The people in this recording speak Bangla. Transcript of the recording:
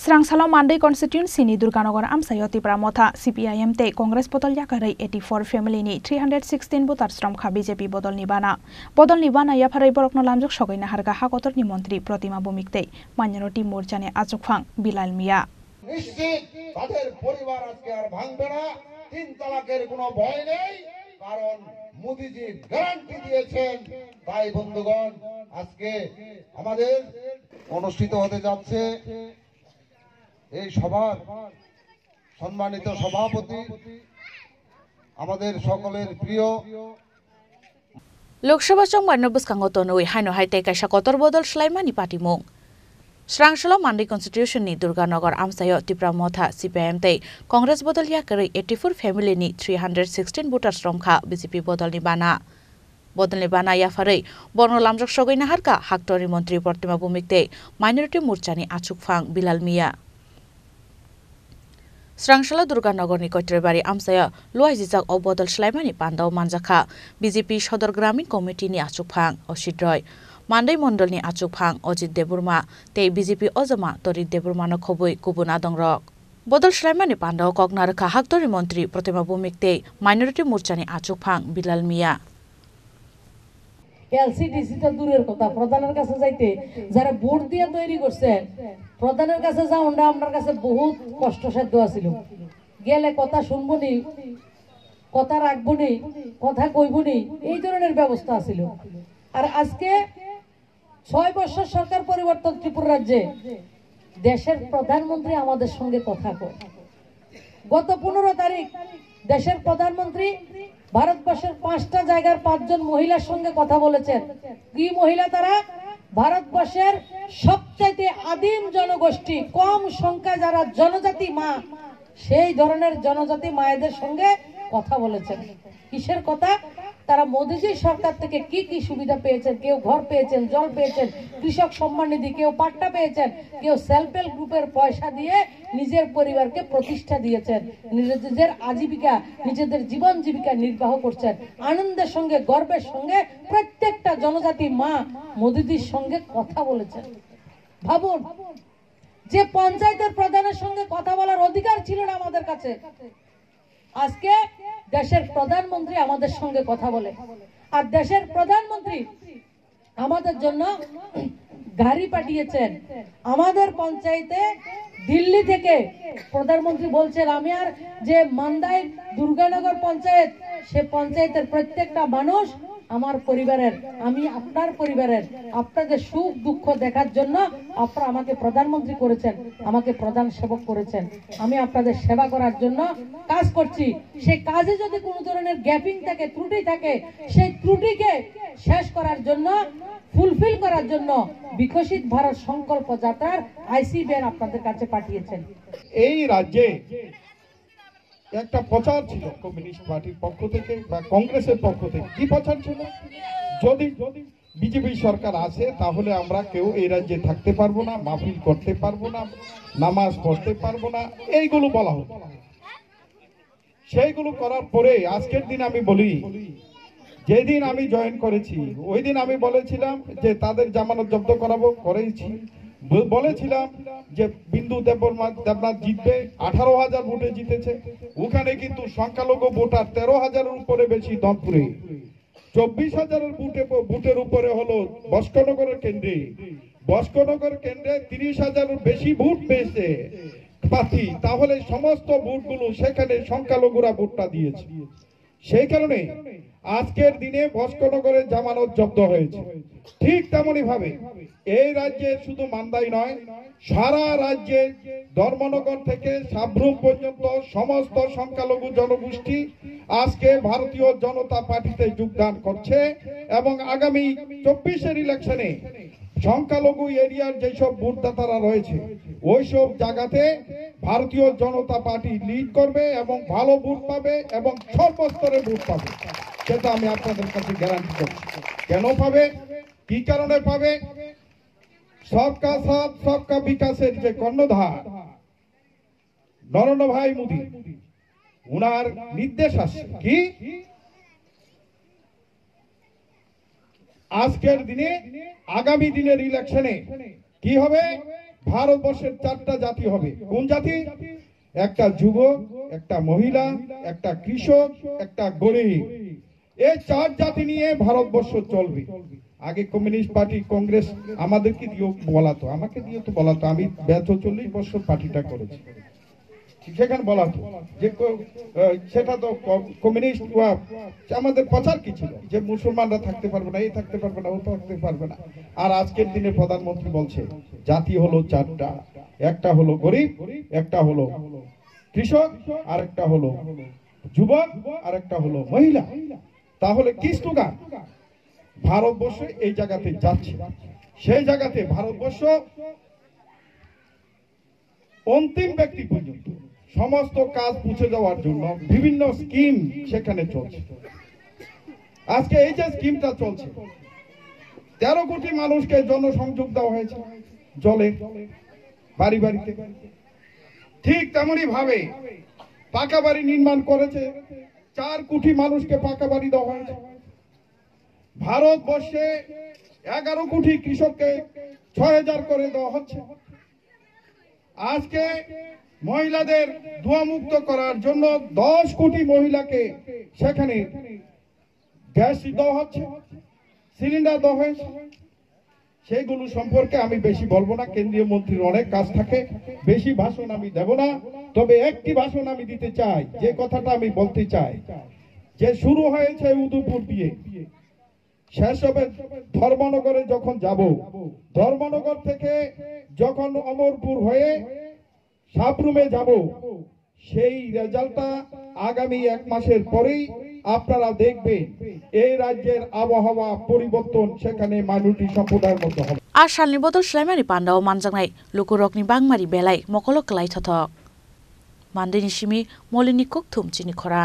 Srangsalo Mandai constituency ni Durganagar Amsayo Tipra Motha CPIM te Congress Bodol Yakarai 84 family ni 316 voter strom kha BJP Bodol Nibana ya pharai borokno lamjok sogaina harga hakotor ni মন্ত্রী প্রতিমা ভৌমিকতে মাইনরিটি মোর্চানে আচুকফাং বিলাল মিয়া নিশ্চিত তাদের পরিবার আজকে আর ভাঙবে না তিন তালাকের কোনো ভয় নেই কারণ মোদিজি গ্যারান্টি দিয়েছেন তাই বন্ধুগণ আজকে আমাদের অনুষ্ঠিত হতে যাচ্ছে এই সভার সম্মানিত সভাপতি আমাদের সকলের প্রিয় লোকসভা সংবাদ বুসকাঙ্গতনুই হাইনো হাইতে কাইসা কতর বদল স্লাইমানি পাটিমুং Srangsalo Mandai constitution ni Durganagar Amsayo Tipra Motha CPIM te Congress Bodol Yakarai 84 family ni 316 voter strom kha BJP Bodol Nibana ya pharai borno lamjok sogaina harka haktori মন্ত্রী প্রতিমা ভৌমিকতে মাইনরিটি মোর্চানি আচুকফাং বিলাল মিয়া Srangsalo Durganagar ni Koitribari Amsaya Luai Jijak o Bodol Slaimani Pandao Manjakha BJP Sodor Gramin Committee ni achukphang Osidroi Mandai Mondol ni achukphang Ojit Deburma te BJP Ojama Torit Deburmano khoboi kubun adongrok Bodol Slaimani Pandao Kognar kha haktori মন্ত্রী প্রতিমা ভৌমিকতে মাইনরিটি মোর্চানি achukphang বিলাল মিয়া এলসিডিসি তো দূরের কথা প্রধানের কাছে যাইতে যারা ভোট দিয়ে তৈরি করছে প্রধানের কাছে যাওয়া আমার কাছে বহুত কষ্টসাধ্য ছিল গেলে কথা শুনবো নি কথা রাখবো নি কথা কইবো নি এই ধরনের ব্যবস্থা ছিল আর আজকে 6 বছর সরকার পরিবর্তন ত্রিপুরা রাজ্যে দেশের প্রধানমন্ত্রী আমাদের সঙ্গে কথা কয় গত 15 তারিখ দেশের প্রধানমন্ত্রী ভারতবর্ষের 5টা জায়গার 5 জন মহিলার সঙ্গে কথা বলেছেন কি মহিলা তারা ভারতবর্ষের সবচেয়ে আদিম জনগোষ্ঠী কম সংখ্যা যারা জনজাতি মা সেই ধরনের জনজাতি মায়েদের সঙ্গে কথা বলেছেন কিসের কথা তারা মোদিজি সরকার থেকে কি কি সুবিধা পেয়েছেন কেউ ঘর পেয়েছেন জল পেয়েছেন কৃষক সম্মান নিধি কেউ পাট্টা পেয়েছেন কেউ সেলফ হেল্প গ্রুপের পয়সা দিয়ে নিজের পরিবারকে প্রতিষ্ঠা দিয়েছেন নিজেদের আজীবিকা নিজেদের জীবন জীবিকা নির্বাহ করছেন আনন্দের সঙ্গে গর্বের সঙ্গে প্রত্যেকটা জনজাতি মা মোদিজির সঙ্গে কথা বলেছেন ভাবুন যে পঞ্চায়েতের প্রধানের সঙ্গে কথা বলার অধিকার ছিল না আমাদের কাছে আজকে দেশের প্রধানমন্ত্রী আমাদের সঙ্গে কথা বলে আর দেশের প্রধানমন্ত্রী আমাদের জন্য গাড়ি পাঠিয়েছেন আমাদের পঞ্চায়েতে দিল্লি থেকে প্রধানমন্ত্রী বলছেন আমি আর যে মান্দাই দুর্গানগর পঞ্চায়েত সে পঞ্চায়েতের প্রত্যেকটা মানুষ আমার পরিবারের আমি আপনার পরিবারের আপনাদের সুখ দুঃখ দেখার জন্য আপনারা আমাকে প্রধানমন্ত্রী করেছেন আমাকে প্রধান সেবক করেছেন আমি আপনাদের সেবা করার জন্য কাজ করছি সেই কাজে যদি কোনো ধরনের গ্যাপিং থাকে ত্রুটি থাকে সেই ত্রুটিকে শেষ করার জন্য ফুলফিল করার জন্য বিকশিত ভারত সংকল্প যাত্রার আইসি ব্যান আপনাদের কাছে পাঠিয়েছেন এই রাজ্যে একটা প্রচার ছিল কমিউনিস্ট পার্টির পক্ষ থেকে বা কংগ্রেসের পক্ষ থেকে কি প্রচার ছিল যদি বিজেপি সরকার আসে তাহলে আমরা কেউ এই রাজ্যে থাকতে পারবো না মাহফিল করতে পারবো না নামাজ পড়তে পারবো না এইগুলো বলা হতো সেইগুলো করার পরে আজকের দিন আমি বলি যেদিন আমি জয়েন করেছি ওই দিন আমি বলেছিলাম যে তাদের জামানত জব্দ করাবো করেছি বলেছিলাম যে বিন্দু দেবনাথ জিতবে 18,000 ভোটে জিতেছে ওখানে কিন্তু সংখ্যালঘু ভোটার 13,000-এর উপরে বেশি দনপুরে 24,000-এর ভোটের উপরে হলো বস্কনগরের কেন্দ্রে 30,000-এর বেশি ভোট পেয়েছে প্রার্থী তাহলে সমস্ত ভোটগুলো সেখানে সংখ্যালঘুরা ভোটটা দিয়েছে সেই কারণে আজকের দিনে বস্কনগরের জামানত জব্দ হয়েছে ঠিক তেমনি ভাবে এই রাজ্যে শুধু মান্দাই নয় সারা রাজ্যে ধর্মনগর থেকে সাবরুম পর্যন্ত সমস্ত সংখ্যালঘু জনগোষ্ঠী আজকে ভারতীয় জনতা পার্টিতে যোগদান করছে এবং আগামী 24-এর ইলেকশনে সংখ্যালঘু এরিয়ার যেসব ভোটদাতারা রয়েছে ওইসব জায়গাতে ভারতীয় জনতা পার্টি লিড করবে এবং ভালো ভোট পাবে এবং সর্বস্তরে ভোট পাবে সেটা আমি আপনাদের কাছে গ্যারান্টি করছি কেন পাবে কি কারণে পাবে সবকা সাথ সবকা বিকাশের যে কর্ণধার নরেন্দ্র ভাই মোদী উনার নির্দেশ আছে কি আজকের দিনে আগামী দিনের ইলেকশনে কি হবে ভারতবর্ষের 4টা জাতি হবে। কোন জাতি? একটা যুবক, একটা মহিলা, একটা কৃষক, একটা গরিব। এই 4 জাতি নিয়ে ভারতবর্ষ চলবে। আগে কমিউনিস্ট পার্টি, কংগ্রেস আমাদেরকে দিয়ে বলাতো, আমাকে দিয়ে তো বলাতো, আমি 40 বছর পার্টিটা করেছি, সেখানে বলাতো যে সেটা তো কমিউনিস্ট আমাদের প্রচার কি ছিল যে মুসলমানরা থাকতে পারবে না, এই থাকতে পারবে না, ও থাকতে পারবে না। আর আজকের দিনে প্রধানমন্ত্রী বলছে জাতি হলো 4টা, একটা হলো গরিব, একটা হলো কৃষক, আর একটা হলো যুবক, আর একটা হলো মহিলা। তাহলে কি স্লোগান? ভারতবর্ষে এই জায়গাতে যাচ্ছে, সেই জায়গাতে ভারতবর্ষ অন্তিম ব্যক্তি পর্যন্ত সমস্ত কাজ পৌঁছে যাওয়ার জন্য বিভিন্ন স্কিম সেখানে চলছে। আজকে এই যে স্কিমটা চলছে, 13 কোটি মানুষকে জনসংযোগ দেওয়া হয়েছে জলে, বাড়ি বাড়িতে। ঠিক তেমনি ভাবে পাকা বাড়ি নির্মাণ করেছে, 4 কোটি মানুষকে পাকা বাড়ি দেওয়া হয়েছে। ভারতবর্ষে 11 কোটি কৃষককে 6000 করে দেওয়া হচ্ছে। আজকে মহিলাদের ধোঁয়া মুক্ত করার জন্য 10 কোটি মহিলাকে সেখানে গ্যাস দেওয়া হচ্ছে, সিলিন্ডার দেওয়া হয়েছে। সেগুলো সম্পর্কে আমি বেশি বলবো না, কেন্দ্রীয় মন্ত্রীর অনেক কাজ থাকে, বেশি ভাষণ আমি দেব না। তবে একটি ভাষণ আমি দিতে চাই, যে কথাটা আমি বলতে চাই, যে শুরু হয়েছে উদয়পুর দিয়ে, শেষ হবে ধর্মনগরে। যখন যাব, ধর্মনগর থেকে যখন অমরপুর হয়ে সাবরুমে যাব, সেই রেজাল্টটা আগামী 1 মাসের পরেই আপনারা দেখবেন। এই রাজ্যের আবহাওয়া পরিবর্তন সেখানে মাইনরিটি সম্প্রদায়ের মধ্যে হবে। আর সালনি বদল স্লাইমানি পান্ডাও মানজাंनाय लुकुरकनि बांगमारि बेलाय मकलक लाय थथक मानदैनि सिमी मलिनि कुक थुमचिनि खरा।